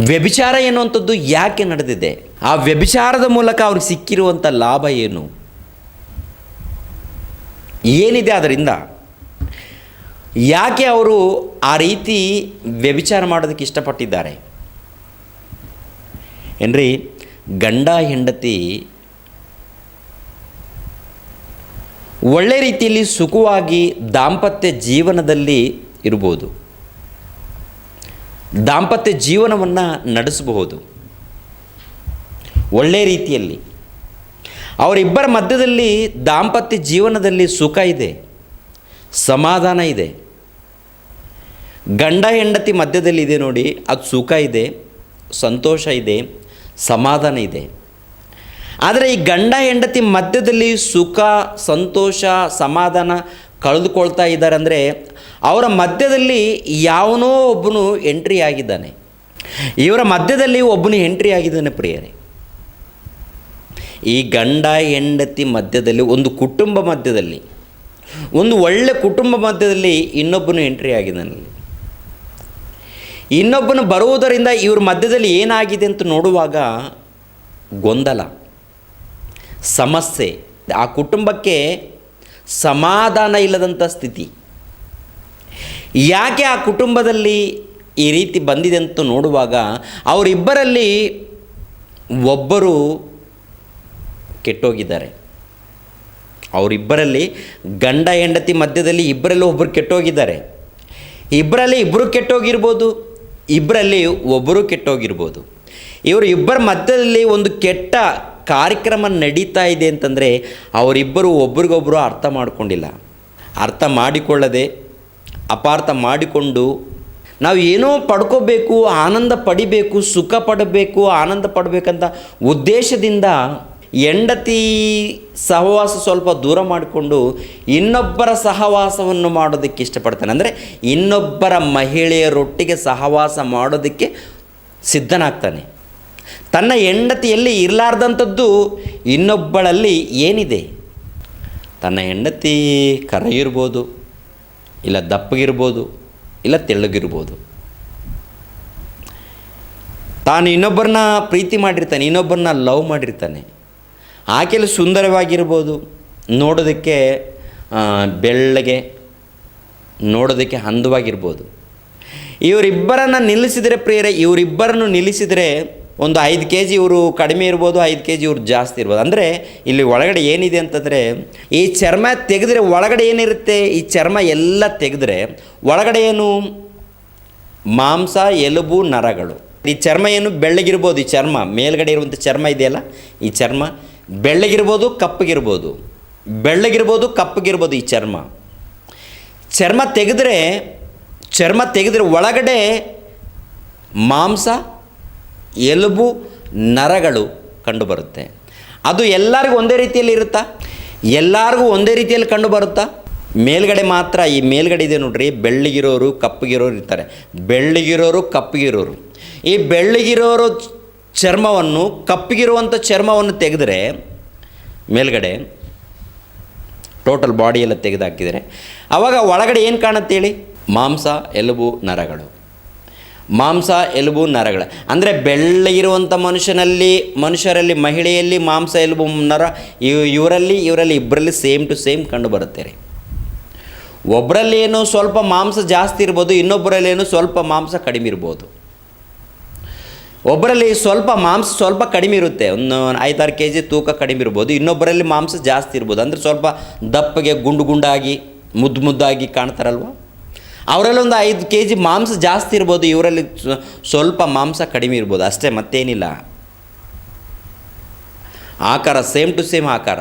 ವ್ಯಭಿಚಾರ ಎನ್ನುವಂಥದ್ದು ಯಾಕೆ ನಡೆದಿದೆ? ಆ ವ್ಯಭಿಚಾರದ ಮೂಲಕ ಅವ್ರಿಗೆ ಸಿಕ್ಕಿರುವಂಥ ಲಾಭ ಏನು? ಏನಿದೆ ಅದರಿಂದ? ಯಾಕೆ ಅವರು ಆ ರೀತಿ ವ್ಯಭಿಚಾರ ಮಾಡೋದಕ್ಕೆ ಇಷ್ಟಪಟ್ಟಿದ್ದಾರೆ ಏನ್ರಿ? ಗಂಡ ಹೆಂಡತಿ ಒಳ್ಳೆ ರೀತಿಯಲ್ಲಿ ಸುಖವಾಗಿ ದಾಂಪತ್ಯ ಜೀವನದಲ್ಲಿ ಇರ್ಬೋದು, ದಾಂಪತ್ಯ ಜೀವನವನ್ನು ನಡೆಸಬಹುದು ಒಳ್ಳೆ ರೀತಿಯಲ್ಲಿ. ಅವರಿಬ್ಬರ ಮಧ್ಯದಲ್ಲಿ ದಾಂಪತ್ಯ ಜೀವನದಲ್ಲಿ ಸುಖ ಇದೆ, ಸಮಾಧಾನ ಇದೆ. ಗಂಡ ಹೆಂಡತಿ ಮಧ್ಯದಲ್ಲಿ ಇದೆ ನೋಡಿ, ಅದು ಸುಖ ಇದೆ, ಸಂತೋಷ ಇದೆ, ಸಮಾಧಾನ ಇದೆ. ಆದರೆ ಈ ಗಂಡ ಹೆಂಡತಿ ಮಧ್ಯದಲ್ಲಿ ಸುಖ, ಸಂತೋಷ, ಸಮಾಧಾನ ಕಳೆದುಕೊಳ್ತಾ ಇದ್ದಾರೆ ಅಂದರೆ ಅವರ ಮಧ್ಯದಲ್ಲಿ ಯಾವನೋ ಒಬ್ಬನು ಎಂಟ್ರಿ ಆಗಿದ್ದಾನೆ. ಇವರ ಮಧ್ಯದಲ್ಲಿ ಒಬ್ಬನು ಎಂಟ್ರಿ ಆಗಿದ್ದಾನೆ ಪ್ರಿಯರೇ. ಈ ಗಂಡ ಹೆಂಡತಿ ಮಧ್ಯದಲ್ಲಿ, ಒಂದು ಕುಟುಂಬ ಮಧ್ಯದಲ್ಲಿ, ಒಂದು ಒಳ್ಳೆ ಕುಟುಂಬ ಮಧ್ಯದಲ್ಲಿ ಇನ್ನೊಬ್ಬನು ಎಂಟ್ರಿ ಆಗಿದ್ದಾನಲ್ಲಿ. ಇನ್ನೊಬ್ಬನು ಬರುವುದರಿಂದ ಇವ್ರ ಮಧ್ಯದಲ್ಲಿ ಏನಾಗಿದೆ ಅಂತ ನೋಡುವಾಗ ಗೊಂದಲ, ಸಮಸ್ಯೆ, ಆ ಕುಟುಂಬಕ್ಕೆ ಸಮಾಧಾನ ಇಲ್ಲದಂಥ ಸ್ಥಿತಿ. ಯಾಕೆ ಆ ಕುಟುಂಬದಲ್ಲಿ ಈ ರೀತಿ ಬಂದಿದೆ ಅಂತ ನೋಡುವಾಗ ಅವರಿಬ್ಬರಲ್ಲಿ ಒಬ್ಬರು ಕೆಟ್ಟೋಗಿದ್ದಾರೆ. ಅವರಿಬ್ಬರಲ್ಲಿ ಗಂಡ ಹೆಂಡತಿ ಮಧ್ಯದಲ್ಲಿ ಇಬ್ಬರಲ್ಲಿ ಒಬ್ಬರು ಕೆಟ್ಟೋಗಿದ್ದಾರೆ. ಇಬ್ಬರಲ್ಲಿ ಇಬ್ಬರು ಕೆಟ್ಟೋಗಿರ್ಬೋದು, ಇಬ್ಬರಲ್ಲಿ ಒಬ್ಬರು ಕೆಟ್ಟೋಗಿರ್ಬೋದು. ಇವರು ಇಬ್ಬರ ಮಧ್ಯದಲ್ಲಿ ಒಂದು ಕೆಟ್ಟ ಕಾರ್ಯಕ್ರಮ ನಡೀತಾ ಇದೆ ಅಂತಂದರೆ ಅವರಿಬ್ಬರು ಒಬ್ರಿಗೊಬ್ಬರು ಅರ್ಥ ಮಾಡಿಕೊಂಡಿಲ್ಲ. ಅರ್ಥ ಮಾಡಿಕೊಳ್ಳದೆ ಅಪಾರ್ಥ ಮಾಡಿಕೊಂಡು ನಾವು ಏನೋ ಪಡ್ಕೋಬೇಕು, ಆನಂದ ಪಡಿಬೇಕು, ಸುಖ ಪಡಬೇಕು, ಆನಂದ ಪಡಬೇಕಂತ ಉದ್ದೇಶದಿಂದ ಹೆಂಡತಿ ಸಹವಾಸ ಸ್ವಲ್ಪ ದೂರ ಮಾಡಿಕೊಂಡು ಇನ್ನೊಬ್ಬರ ಸಹವಾಸವನ್ನು ಮಾಡೋದಕ್ಕೆ ಇಷ್ಟಪಡ್ತಾನೆ. ಅಂದರೆ ಇನ್ನೊಬ್ಬರ ಮಹಿಳೆಯರೊಟ್ಟಿಗೆ ಸಹವಾಸ ಮಾಡೋದಕ್ಕೆ ಸಿದ್ಧನಾಗ್ತಾನೆ. ತನ್ನ ಹೆಂಡತಿಯಲ್ಲಿ ಇರಲಾರ್ದಂಥದ್ದು ಇನ್ನೊಬ್ಬಳಲ್ಲಿ ಏನಿದೆ? ತನ್ನ ಹೆಂಡತಿ ಕರ್ರಗಿರ್ಬೋದು, ಇಲ್ಲ ದಪ್ಪಗಿರ್ಬೋದು, ಇಲ್ಲ ತೆಳ್ಳಗಿರ್ಬೋದು. ತಾನು ಇನ್ನೊಬ್ಬರನ್ನ ಪ್ರೀತಿ ಮಾಡಿರ್ತಾನೆ, ಇನ್ನೊಬ್ಬರನ್ನ ಲವ್ ಮಾಡಿರ್ತಾನೆ. ಆಕೆಯಲ್ಲಿ ಸುಂದರವಾಗಿರ್ಬೋದು, ನೋಡೋದಕ್ಕೆ ಬೆಳ್ಳಗೆ, ನೋಡೋದಕ್ಕೆ ಅಂದವಾಗಿರ್ಬೋದು. ಇವರಿಬ್ಬರನ್ನು ನಿಲ್ಲಿಸಿದರೆ ಪ್ರಿಯರೇ, ಇವರಿಬ್ಬರನ್ನು ನಿಲ್ಲಿಸಿದರೆ ಒಂದು 5 ಕೆ ಜಿ ಇವರು ಕಡಿಮೆ ಇರ್ಬೋದು, 5 ಕೆ ಜಿ ಇವ್ರು ಜಾಸ್ತಿ ಇರ್ಬೋದು. ಅಂದರೆ ಇಲ್ಲಿ ಒಳಗಡೆ ಏನಿದೆ ಅಂತಂದರೆ, ಈ ಚರ್ಮ ತೆಗೆದ್ರೆ ಒಳಗಡೆ ಏನಿರುತ್ತೆ, ಈ ಚರ್ಮ ಎಲ್ಲ ತೆಗೆದ್ರೆ ಒಳಗಡೆ ಏನು, ಮಾಂಸ, ಎಲುಬು, ನರಗಳು. ಈ ಚರ್ಮ ಏನು ಬೆಳ್ಳಗಿರ್ಬೋದು, ಈ ಚರ್ಮ ಮೇಲ್ಗಡೆ ಇರುವಂಥ ಚರ್ಮ ಇದೆಯಲ್ಲ, ಈ ಚರ್ಮ ಬೆಳ್ಳಗಿರ್ಬೋದು, ಕಪ್ಪಗಿರ್ಬೋದು, ಬೆಳ್ಳಗಿರ್ಬೋದು, ಕಪ್ಪಗಿರ್ಬೋದು. ಈ ಚರ್ಮ ತೆಗೆದ್ರೆ ಒಳಗಡೆ ಮಾಂಸ, ಎಲುಬು, ನರಗಳು ಕಂಡುಬರುತ್ತೆ. ಅದು ಎಲ್ಲರಿಗೂ ಒಂದೇ ರೀತಿಯಲ್ಲಿ ಇರುತ್ತಾ? ಎಲ್ಲರಿಗೂ ಒಂದೇ ರೀತಿಯಲ್ಲಿ ಕಂಡುಬರುತ್ತಾ? ಮೇಲ್ಗಡೆ ಮಾತ್ರ, ಈ ಮೇಲ್ಗಡೆ ಇದೆ ನೋಡ್ರಿ, ಬೆಳ್ಳಗಿರೋರು, ಕಪ್ಪಗಿರೋರು ಇರ್ತಾರೆ. ಬೆಳ್ಳಗಿರೋರು, ಕಪ್ಪಗಿರೋರು. ಈ ಬೆಳ್ಳಗಿರೋರು ಚರ್ಮವನ್ನು, ಕಪ್ಪಗಿರುವಂಥ ಚರ್ಮವನ್ನು ತೆಗೆದರೆ ಮೇಲ್ಗಡೆ ಟೋಟಲ್ ಬಾಡಿ ಎಲ್ಲ ತೆಗೆದುಹಾಕಿದರೆ ಆವಾಗ ಒಳಗಡೆ ಏನು ಕಾಣುತ್ತೆ ಹೇಳಿ? ಮಾಂಸ, ಎಲುಬು, ನರಗಳು. ಮಾಂಸ, ಎಲುಬು, ನರಗಳು. ಅಂದರೆ ಬೆಳ್ಳಗಿರುವಂಥ ಮನುಷ್ಯರಲ್ಲಿ, ಮಹಿಳೆಯಲ್ಲಿ ಮಾಂಸ, ಎಲುಬು, ನರ ಇವರಲ್ಲಿ ಇಬ್ಬರಲ್ಲಿ ಸೇಮ್ ಟು ಸೇಮ್ ಕಂಡು ಬರುತ್ತೆ ರೀ. ಒಬ್ಬರಲ್ಲಿ ಏನು ಸ್ವಲ್ಪ ಮಾಂಸ ಜಾಸ್ತಿ ಇರ್ಬೋದು, ಇನ್ನೊಬ್ಬರಲ್ಲಿ ಏನು ಸ್ವಲ್ಪ ಮಾಂಸ ಕಡಿಮೆ ಇರ್ಬೋದು. ಒಬ್ಬರಲ್ಲಿ ಸ್ವಲ್ಪ ಮಾಂಸ ಸ್ವಲ್ಪ ಕಡಿಮೆ ಇರುತ್ತೆ, ಒಂದು 5-6 ಕೆ ಜಿ ತೂಕ ಕಡಿಮೆ ಇರ್ಬೋದು. ಇನ್ನೊಬ್ಬರಲ್ಲಿ ಮಾಂಸ ಜಾಸ್ತಿ ಇರ್ಬೋದು, ಅಂದರೆ ಸ್ವಲ್ಪ ದಪ್ಪಗೆ ಗುಂಡಾಗಿ ಮುದ್ದಾಗಿ ಕಾಣ್ತಾರಲ್ವ, ಅವರಲ್ಲಿ ಒಂದು 5 ಕೆ ಜಿ ಮಾಂಸ ಜಾಸ್ತಿ ಇರ್ಬೋದು, ಇವರಲ್ಲಿ ಸ್ವಲ್ಪ ಮಾಂಸ ಕಡಿಮೆ ಇರ್ಬೋದು, ಅಷ್ಟೇ, ಮತ್ತೇನಿಲ್ಲ. ಆಕಾರ ಸೇಮ್ ಟು ಸೇಮ್ ಆಕಾರ.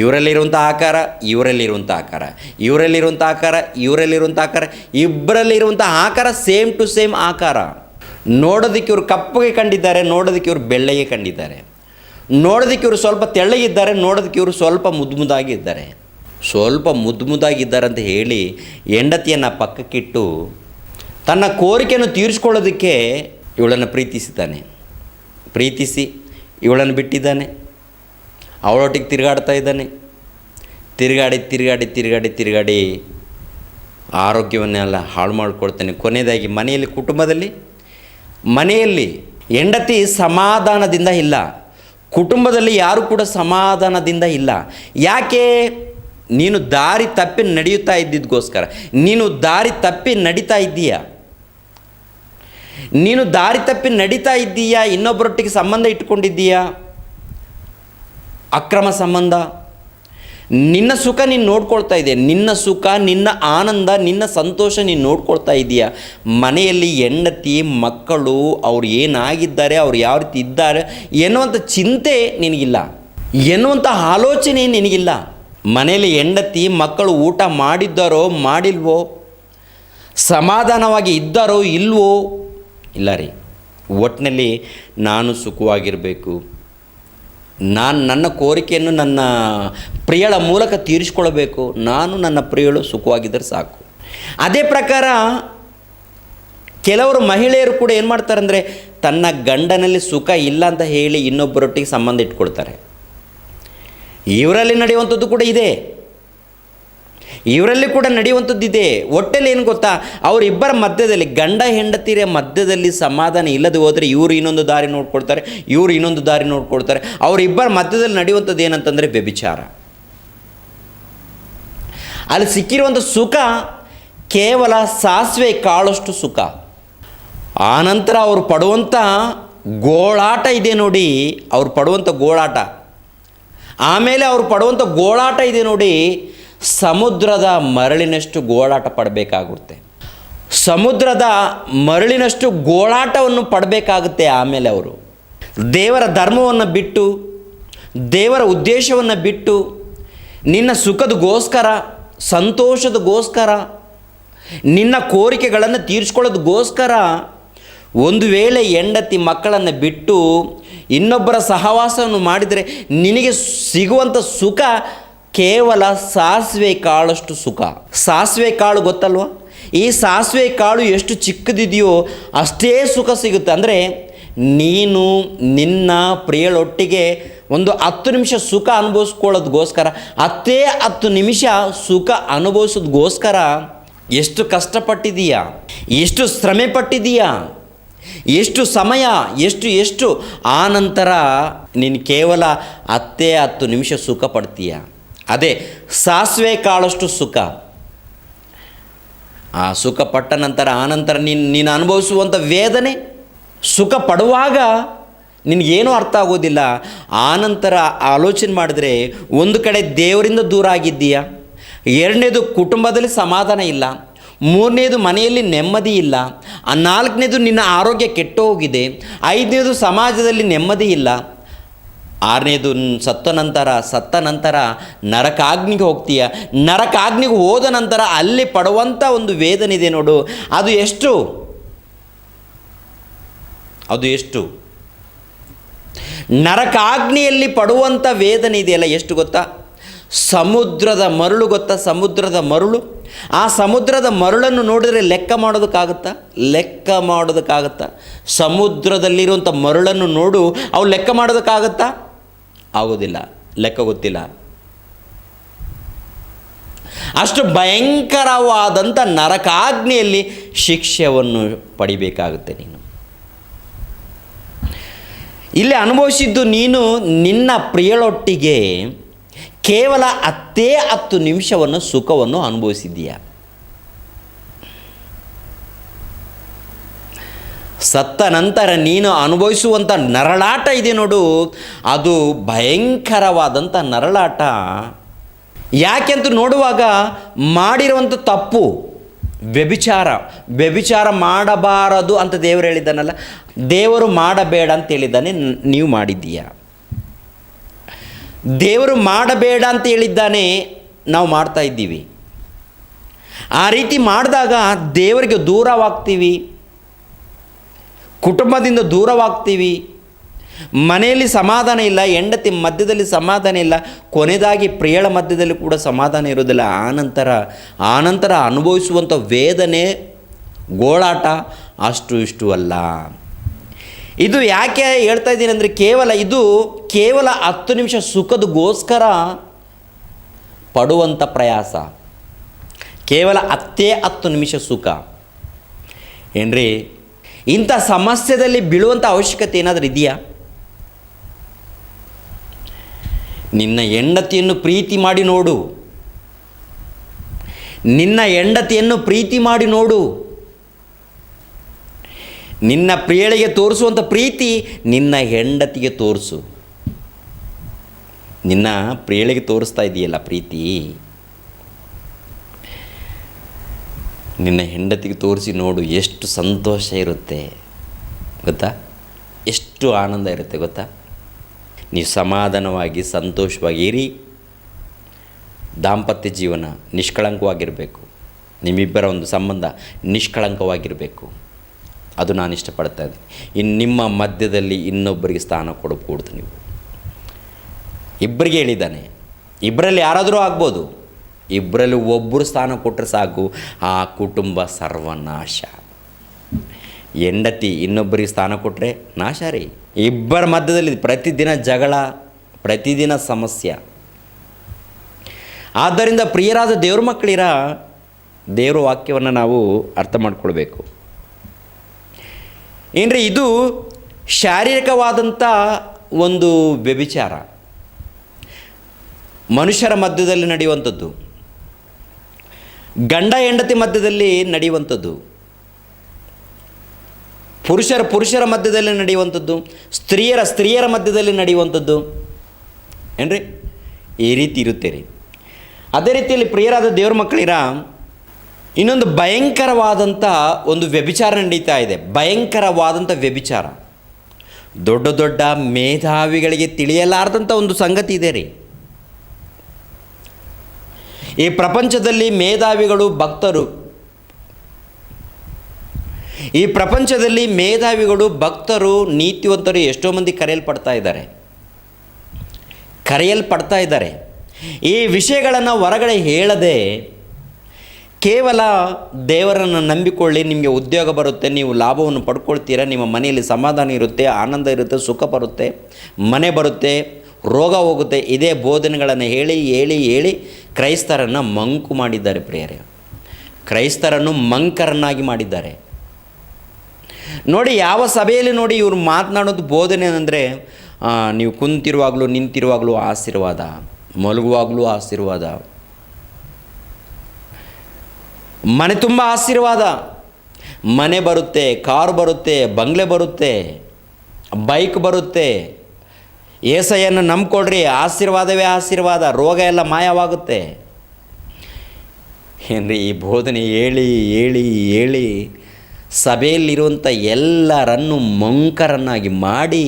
ಇವರಲ್ಲಿರುವಂಥ ಆಕಾರ, ಇವರಲ್ಲಿರುವಂಥ ಆಕಾರ, ಇವರಲ್ಲಿರುವಂಥ ಆಕಾರ, ಇವರಲ್ಲಿರುವಂಥ ಆಕಾರ, ಇಬ್ಬರಲ್ಲಿರುವಂಥ ಆಕಾರ ಸೇಮ್ ಟು ಸೇಮ್ ಆಕಾರ. ನೋಡೋದಕ್ಕೆ ಇವರು ಕಪ್ಪಗೆ ಕಂಡಿದ್ದಾರೆ, ನೋಡೋದಕ್ಕೆ ಇವರು ಬೆಳ್ಳಗೆ ಕಂಡಿದ್ದಾರೆ. ನೋಡೋದಕ್ಕೆ ಇವರು ಸ್ವಲ್ಪ ತೆಳ್ಳಗಿದ್ದಾರೆ, ನೋಡೋದಕ್ಕೆ ಇವರು ಸ್ವಲ್ಪ ಮುದ್ದಾಗಿದ್ದಾರೆ. ಸ್ವಲ್ಪ ಮುದ್ದಾಗಿದ್ದಾರೆ ಅಂತ ಹೇಳಿ ಹೆಂಡತಿಯನ್ನು ಪಕ್ಕಕ್ಕಿಟ್ಟು ತನ್ನ ಕೋರಿಕೆಯನ್ನು ತೀರಿಸ್ಕೊಳ್ಳೋದಕ್ಕೆ ಇವಳನ್ನು ಪ್ರೀತಿಸಿ ಇವಳನ್ನು ಬಿಟ್ಟಿದ್ದಾನೆ. ಅವಳೊಟ್ಟಿಗೆ ತಿರುಗಾಡ್ತಾ ಇದ್ದಾನೆ. ತಿರುಗಾಡಿ ಆರೋಗ್ಯವನ್ನೆಲ್ಲ ಹಾಳು ಮಾಡಿಕೊಳ್ತಾನೆ. ಕೊನೆಯದಾಗಿ ಮನೆಯಲ್ಲಿ ಹೆಂಡತಿ ಸಮಾಧಾನದಿಂದ ಇಲ್ಲ, ಕುಟುಂಬದಲ್ಲಿ ಯಾರು ಕೂಡ ಸಮಾಧಾನದಿಂದ ಇಲ್ಲ. ಯಾಕೆ? ನೀನು ದಾರಿ ತಪ್ಪಿ ನಡೆಯುತ್ತಾ ಇದ್ದಿದ್ದಕ್ಕೋಸ್ಕರ. ನೀನು ದಾರಿ ತಪ್ಪಿ ನಡೀತಾ ಇದ್ದೀಯಾ, ಇನ್ನೊಬ್ಬರೊಟ್ಟಿಗೆ ಸಂಬಂಧ ಇಟ್ಕೊಂಡಿದ್ದೀಯಾ, ಅಕ್ರಮ ಸಂಬಂಧ. ನಿನ್ನ ಸುಖ ನೀನು ನೋಡ್ಕೊಳ್ತಾ ಇದೆಯಾ, ನಿನ್ನ ಸುಖ, ನಿನ್ನ ಆನಂದ, ನಿನ್ನ ಸಂತೋಷ ನೀನು ನೋಡ್ಕೊಳ್ತಾ ಇದೆಯಾ. ಮನೆಯಲ್ಲಿ ಹೆಂಡತಿ, ಮಕ್ಕಳು, ಅವ್ರು ಏನಾಗಿದ್ದಾರೆ, ಅವ್ರು ಯಾವ ರೀತಿ ಇದ್ದಾರೆ ಎನ್ನುವಂಥ ಚಿಂತೆ ನಿನಗಿಲ್ಲ, ಎನ್ನುವಂಥ ಆಲೋಚನೆ ನಿನಗಿಲ್ಲ. ಮನೆಯಲ್ಲಿ ಹೆಂಡತಿ, ಮಕ್ಕಳು ಊಟ ಮಾಡಿದ್ದಾರೋ ಮಾಡಿಲ್ವೋ, ಸಮಾಧಾನವಾಗಿ ಇದ್ದಾರೋ ಇಲ್ವೋ, ಇಲ್ಲ ರೀ. ಒಟ್ಟಿನಲ್ಲಿ ನಾನು ಸುಖವಾಗಿರಬೇಕು, ನನ್ನ ಕೋರಿಕೆಯನ್ನು ನನ್ನ ಪ್ರಿಯಳ ಮೂಲಕ ತೀರಿಸ್ಕೊಳ್ಬೇಕು, ನನ್ನ ಪ್ರಿಯಳು ಸುಖವಾಗಿದ್ದರೆ ಸಾಕು. ಅದೇ ಪ್ರಕಾರ ಕೆಲವರು ಮಹಿಳೆಯರು ಕೂಡ ಏನು ಮಾಡ್ತಾರೆ ತನ್ನ ಗಂಡನಲ್ಲಿ ಸುಖ ಇಲ್ಲ ಅಂತ ಹೇಳಿ ಇನ್ನೊಬ್ಬರೊಟ್ಟಿಗೆ ಸಂಬಂಧ ಇಟ್ಕೊಳ್ತಾರೆ. ಇವರಲ್ಲಿ ನಡೆಯುವಂಥದ್ದು ಕೂಡ ಇದೆ, ಇವರಲ್ಲಿ ಕೂಡ ನಡೆಯುವಂಥದ್ದಿದೆ. ಒಟ್ಟಲ್ಲಿ ಏನು ಗೊತ್ತಾ, ಅವರಿಬ್ಬರ ಮಧ್ಯದಲ್ಲಿ, ಗಂಡ ಹೆಂಡತಿರ ಮಧ್ಯದಲ್ಲಿ ಸಮಾಧಾನ ಇಲ್ಲದೆ ಹೋದರೆ ಇವರು ಇನ್ನೊಂದು ದಾರಿ ನೋಡ್ಕೊಳ್ತಾರೆ, ಇವರು ಇನ್ನೊಂದು ದಾರಿ ನೋಡ್ಕೊಳ್ತಾರೆ. ಅವರಿಬ್ಬರ ಮಧ್ಯದಲ್ಲಿ ನಡೆಯುವಂಥದ್ದು ಏನಂತಂದರೆ ವ್ಯಭಿಚಾರ. ಅಲ್ಲಿ ಸಿಕ್ಕಿರುವಂಥ ಸುಖ ಕೇವಲ ಸಾಸಿವೆ ಕಾಳಷ್ಟು ಸುಖ. ಆನಂತರ ಅವರು ಪಡುವಂಥ ಗೋಳಾಟ ಇದೆ ನೋಡಿ, ಅವ್ರು ಪಡುವಂಥ ಗೋಳಾಟ, ಆಮೇಲೆ ಅವ್ರು ಪಡುವಂಥ ಗೋಳಾಟ ಇದೆ ನೋಡಿ, ಸಮುದ್ರದ ಮರಳಿನಷ್ಟು ಗೋಳಾಟ ಪಡಬೇಕಾಗುತ್ತೆ. ಸಮುದ್ರದ ಮರಳಿನಷ್ಟು ಗೋಳಾಟವನ್ನು ಪಡಬೇಕಾಗುತ್ತೆ. ಆಮೇಲೆ ಅವರು ದೇವರ ಧರ್ಮವನ್ನು ಬಿಟ್ಟು, ದೇವರ ಉದ್ದೇಶವನ್ನು ಬಿಟ್ಟು, ನಿನ್ನ ಸುಖದಗೋಸ್ಕರ, ಸಂತೋಷದಗೋಸ್ಕರ, ನಿನ್ನ ಕೋರಿಕೆಗಳನ್ನು ತೀರಿಸ್ಕೊಳ್ಳೋದಕ್ಕೋಸ್ಕರ ಒಂದು ವೇಳೆ ಹೆಂಡತಿ ಮಕ್ಕಳನ್ನು ಬಿಟ್ಟು ಇನ್ನೊಬ್ಬರ ಸಹವಾಸವನ್ನು ಮಾಡಿದರೆ ನಿನಗೆ ಸಿಗುವಂಥ ಸುಖ ಕೇವಲ ಸಾಸಿವೆ ಕಾಳಷ್ಟು ಸುಖ. ಸಾಸಿವೆ ಕಾಳು ಗೊತ್ತಲ್ವ? ಈ ಸಾಸಿವೆ ಕಾಳು ಎಷ್ಟು ಚಿಕ್ಕದಿದೆಯೋ ಅಷ್ಟೇ ಸುಖ ಸಿಗುತ್ತೆ. ಅಂದರೆ ನೀನು ನಿನ್ನ ಪ್ರಿಯಳೊಟ್ಟಿಗೆ ಒಂದು 10 ನಿಮಿಷ ಸುಖ ಅನುಭವಿಸ್ಕೊಳ್ಳೋದಕ್ಕೋಸ್ಕರ, 10 ನಿಮಿಷ ಸುಖ ಅನುಭವಿಸೋದಕ್ಕೋಸ್ಕರ ಎಷ್ಟು ಕಷ್ಟಪಟ್ಟಿದೀಯಾ, ಎಷ್ಟು ಶ್ರಮೆ ಪಟ್ಟಿದೀಯಾ, ಎಷ್ಟು ಸಮಯ, ಎಷ್ಟು ಆನಂತರ ನೀನು ಕೇವಲ 10 ನಿಮಿಷ ಸುಖ ಪಡ್ತೀಯ. ಅದೇ ಸಾಸಿವೆ ಕಾಳಷ್ಟು ಸುಖ. ಆ ಸುಖ ಪಟ್ಟ ನಂತರ ಆನಂತರ ನೀನು ಅನುಭವಿಸುವಂಥ ವೇದನೆ, ಸುಖ ಪಡುವಾಗ ನಿನಗೇನೂ ಅರ್ಥ ಆಗೋದಿಲ್ಲ. ಆನಂತರ ಆಲೋಚನೆ ಮಾಡಿದ್ರೆ ಒಂದು ಕಡೆ ದೇವರಿಂದ ದೂರ ಆಗಿದ್ದೀಯಾ, ಎರಡನೇದು ಕುಟುಂಬದಲ್ಲಿ ಸಮಾಧಾನ ಇಲ್ಲ, ಮೂರನೇದು ಮನೆಯಲ್ಲಿ ನೆಮ್ಮದಿ ಇಲ್ಲ, ನಾಲ್ಕನೇದು ನಿನ್ನ ಆರೋಗ್ಯ ಕೆಟ್ಟು ಹೋಗಿದೆ, ಐದನೇದು ಸಮಾಜದಲ್ಲಿ ನೆಮ್ಮದಿ ಇಲ್ಲ, ಆರನೇದು ಸತ್ತ ನಂತರ ನರಕಾಗ್ನಿಗೆ ಹೋಗ್ತೀಯ. ನರಕಾಗ್ನಿಗೆ ಹೋದ ನಂತರ ಅಲ್ಲಿ ಪಡುವಂಥ ಒಂದು ವೇದನೆ ಇದೆ ನೋಡು, ಅದು ಎಷ್ಟು ನರಕಾಗ್ನಿಯಲ್ಲಿ ಪಡುವಂಥ ವೇದನೆ ಇದೆಯಲ್ಲ, ಎಷ್ಟು ಗೊತ್ತಾ? ಸಮುದ್ರದ ಮರಳು ಗೊತ್ತಾ? ಸಮುದ್ರದ ಮರಳು. ಆ ಸಮುದ್ರದ ಮರಳನ್ನು ನೋಡಿದರೆ ಲೆಕ್ಕ ಮಾಡೋದಕ್ಕಾಗತ್ತಾ? ಸಮುದ್ರದಲ್ಲಿರುವಂಥ ಮರಳನ್ನು ನೋಡು, ಅವು ಲೆಕ್ಕ ಮಾಡೋದಕ್ಕಾಗತ್ತಾ? ಆಗೋದಿಲ್ಲ, ಲೆಕ್ಕ ಗೊತ್ತಿಲ್ಲ. ಅಷ್ಟು ಭಯಂಕರವಾದಂಥ ನರಕಾಗ್ನಿಯಲ್ಲಿ ಶಿಕ್ಷೆಯನ್ನು ಪಡಿಬೇಕಾಗುತ್ತೆ ನೀನು. ಇಲ್ಲಿ ಅನುಭವಿಸಿದ್ದು ನೀನು ನಿನ್ನ ಪ್ರಿಯಳೊಟ್ಟಿಗೆ ಕೇವಲ 10 ನಿಮಿಷವನ್ನು ಸುಖವನ್ನು ಅನುಭವಿಸಿದ್ದೀಯ. ಸತ್ತ ನಂತರ ನೀನು ಅನುಭವಿಸುವಂಥ ನರಳಾಟ ಇದೆ ನೋಡು, ಅದು ಭಯಂಕರವಾದಂಥ ನರಳಾಟ. ಯಾಕೆಂತ ನೋಡುವಾಗ ಮಾಡಿರುವಂಥ ತಪ್ಪು ವ್ಯಭಿಚಾರ ಮಾಡಬಾರದು ಅಂತ ದೇವರು ಹೇಳಿದ್ದಾನಲ್ಲ, ದೇವರು ಮಾಡಬೇಡ ಅಂತ ಹೇಳಿದ್ದಾನೆ, ನೀವು ಮಾಡಿದ್ದೀಯ. ದೇವರು ಮಾಡಬೇಡ ಅಂತ ಹೇಳಿದ್ದಾನೆ, ನಾವು ಮಾಡ್ತಾ ಇದ್ದೀವಿ. ಆ ರೀತಿ ಮಾಡಿದಾಗ ದೇವರಿಗೆ ದೂರವಾಗ್ತೀವಿ, ಕುಟುಂಬದಿಂದ ದೂರವಾಗ್ತೀವಿ, ಮನೆಯಲ್ಲಿ ಸಮಾಧಾನ ಇಲ್ಲ, ಹೆಂಡತಿ ಮಧ್ಯದಲ್ಲಿ ಸಮಾಧಾನ ಇಲ್ಲ, ಕೊನೆಯದಾಗಿ ಪ್ರಿಯಳ ಮಧ್ಯದಲ್ಲಿ ಕೂಡ ಸಮಾಧಾನ ಇರೋದಿಲ್ಲ. ಆನಂತರ ಅನುಭವಿಸುವಂಥ ವೇದನೆ, ಗೋಳಾಟ ಇಷ್ಟು ಅಲ್ಲ. ಇದು ಯಾಕೆ ಹೇಳ್ತಾ ಇದ್ದೀನಿ ಅಂದರೆ, ಕೇವಲ 10 ನಿಮಿಷ ಸುಖದಗೋಸ್ಕರ ಪಡುವಂಥ ಪ್ರಯಾಸ, ಕೇವಲ 10 ನಿಮಿಷ ಸುಖ ಏನ್ರಿ? ಇಂಥ ಸಮಸ್ಯೆಯಲ್ಲಿ ಬೀಳುವಂಥ ಅವಶ್ಯಕತೆ ಏನಾದರೂ ಇದೆಯಾ? ನಿನ್ನ ಹೆಂಡತಿಯನ್ನು ಪ್ರೀತಿ ಮಾಡಿ ನೋಡು, ನಿನ್ನ ಹೆಂಡತಿಯನ್ನು ಪ್ರೀತಿ ಮಾಡಿ ನೋಡು. ನಿನ್ನ ಪ್ರಿಯಳಿಗೆ ತೋರಿಸುವಂಥ ಪ್ರೀತಿ ನಿನ್ನ ಹೆಂಡತಿಗೆ ತೋರಿಸು. ನಿನ್ನ ಪ್ರಿಯಳಿಗೆ ತೋರಿಸ್ತಾ ಇದೆಯಲ್ಲ ಪ್ರೀತಿ, ನಿನ್ನ ಹೆಂಡತಿಗೆ ತೋರಿಸಿ ನೋಡು, ಎಷ್ಟು ಸಂತೋಷ ಇರುತ್ತೆ ಗೊತ್ತಾ? ಎಷ್ಟು ಆನಂದ ಇರುತ್ತೆ ಗೊತ್ತಾ? ನೀವು ಸಮಾಧಾನವಾಗಿ ಸಂತೋಷವಾಗಿ ಇರಿ. ದಾಂಪತ್ಯ ಜೀವನ ನಿಷ್ಕಳಂಕವಾಗಿರಬೇಕು, ನಿಮ್ಮಿಬ್ಬರ ಒಂದು ಸಂಬಂಧ ನಿಷ್ಕಳಂಕವಾಗಿರಬೇಕು. ಅದು ನಾನು ಇಷ್ಟಪಡ್ತಾ ಇದ್ದೀನಿ. ಇನ್ನು ನಿಮ್ಮ ಮಧ್ಯದಲ್ಲಿ ಇನ್ನೊಬ್ಬರಿಗೆ ಸ್ಥಾನ ಕೊಡಕೂಡ್ದು. ನೀವು ಇಬ್ಬರಿಗೆ ಹೇಳಿದ್ದಾನೆ, ಇಬ್ಬರಲ್ಲಿ ಯಾರಾದರೂ ಆಗ್ಬೋದು, ಇಬ್ಬರಲ್ಲಿ ಒಬ್ಬರು ಸ್ಥಾನ ಕೊಟ್ಟರೆ ಸಾಕು, ಆ ಕುಟುಂಬ ಸರ್ವನಾಶ. ಹೆಂಡತಿ ಇನ್ನೊಬ್ಬರಿಗೆ ಸ್ಥಾನ ಕೊಟ್ಟರೆ ನಾಶ ರೀ. ಇಬ್ಬರ ಮಧ್ಯದಲ್ಲಿ ಪ್ರತಿದಿನ ಜಗಳ, ಪ್ರತಿದಿನ ಸಮಸ್ಯೆ. ಆದ್ದರಿಂದ ಪ್ರಿಯರಾದ ದೇವ್ರ ಮಕ್ಕಳಿರ, ದೇವರ ವಾಕ್ಯವನ್ನು ನಾವು ಅರ್ಥ ಮಾಡ್ಕೊಳ್ಬೇಕು. ಏನ್ರಿ, ಇದು ಶಾರೀರಿಕವಾದಂಥ ಒಂದು ವ್ಯಭಿಚಾರ, ಮನುಷ್ಯರ ಮಧ್ಯದಲ್ಲಿ ನಡೆಯುವಂಥದ್ದು, ಗಂಡ ಹೆಂಡತಿ ಮಧ್ಯದಲ್ಲಿ ನಡೆಯುವಂಥದ್ದು, ಪುರುಷರ ಮಧ್ಯದಲ್ಲಿ ನಡೆಯುವಂಥದ್ದು, ಸ್ತ್ರೀಯರ ಮಧ್ಯದಲ್ಲಿ ನಡೆಯುವಂಥದ್ದು ಏನ್ರಿ, ಈ ರೀತಿ ಇರುತ್ತೆ ರೀ. ಅದೇ ರೀತಿಯಲ್ಲಿ ಪ್ರಿಯರಾದ ದೇವ್ರ ಮಕ್ಕಳಿರ, ಇನ್ನೊಂದು ಭಯಂಕರವಾದಂಥ ಒಂದು ವ್ಯಭಿಚಾರ ನಡೀತಾ ಇದೆ. ಭಯಂಕರವಾದಂಥ ವ್ಯಭಿಚಾರ, ದೊಡ್ಡ ದೊಡ್ಡ ಮೇಧಾವಿಗಳಿಗೆ ತಿಳಿಯಲಾರ್ದಂಥ ಒಂದು ಸಂಗತಿ ಇದೆ ರೀ. ಈ ಪ್ರಪಂಚದಲ್ಲಿ ಮೇಧಾವಿಗಳು ಭಕ್ತರು, ಈ ಪ್ರಪಂಚದಲ್ಲಿ ಮೇಧಾವಿಗಳು ಭಕ್ತರು ನೀತಿವಂತರು ಎಷ್ಟೋ ಮಂದಿ ಕರೆಯಲ್ಪಡ್ತಾ ಇದ್ದಾರೆ. ಈ ವಿಷಯಗಳನ್ನು ಹೊರಗಡೆ ಹೇಳದೆ ಕೇವಲ ದೇವರನ್ನು ನಂಬಿಕೊಳ್ಳಿ, ನಿಮಗೆ ಉದ್ಯೋಗ ಬರುತ್ತೆ, ನೀವು ಲಾಭವನ್ನು ಪಡ್ಕೊಳ್ತೀರ, ನಿಮ್ಮ ಮನೆಯಲ್ಲಿ ಸಮಾಧಾನ ಇರುತ್ತೆ, ಆನಂದ ಇರುತ್ತೆ, ಸುಖ ಬರುತ್ತೆ, ಮನೆ ಬರುತ್ತೆ, ರೋಗ ಹೋಗುತ್ತೆ, ಇದೇ ಬೋಧನೆಗಳನ್ನು ಹೇಳಿ ಕ್ರೈಸ್ತರನ್ನು ಮಂಕು ಮಾಡಿದ್ದಾರೆ. ಪ್ರಿಯರೇ, ಕ್ರೈಸ್ತರನ್ನು ಮಂಕರನ್ನಾಗಿ ಮಾಡಿದ್ದಾರೆ. ನೋಡಿ, ಯಾವ ಸಭೆಯಲ್ಲಿ ನೋಡಿ ಇವರು ಮಾತನಾಡೋದು ಬೋಧನೆ ಅಂದರೆ, ನೀವು ಕುಂತಿರುವಾಗಲೂ ನಿಂತಿರುವಾಗಲೂ ಆಶೀರ್ವಾದ, ಮಲಗುವಾಗಲೂ ಆಶೀರ್ವಾದ, ಮನೆ ತುಂಬ ಆಶೀರ್ವಾದ, ಮನೆ ಬರುತ್ತೆ, ಕಾರು ಬರುತ್ತೆ, ಬಂಗ್ಲೆ ಬರುತ್ತೆ, ಬೈಕ್ ಬರುತ್ತೆ. ಏಸಯ್ಯನ ನಂಬ್ಕೊಡ್ರಿ, ಆಶೀರ್ವಾದವೇ ಆಶೀರ್ವಾದ, ರೋಗ ಎಲ್ಲ ಮಾಯವಾಗುತ್ತೆ. ಏನ್ರಿ ಈ ಬೋಧನೆ ಹೇಳಿ ಹೇಳಿ ಹೇಳಿ ಸಭೆಯಲ್ಲಿರುವಂಥ ಎಲ್ಲರನ್ನು ಮಂಕರನ್ನಾಗಿ ಮಾಡಿ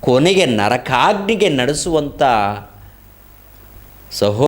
ಕೊನೆಗೆ ನರಕಾಗ್ನಿಗೆ ನಡೆಸುವಂಥ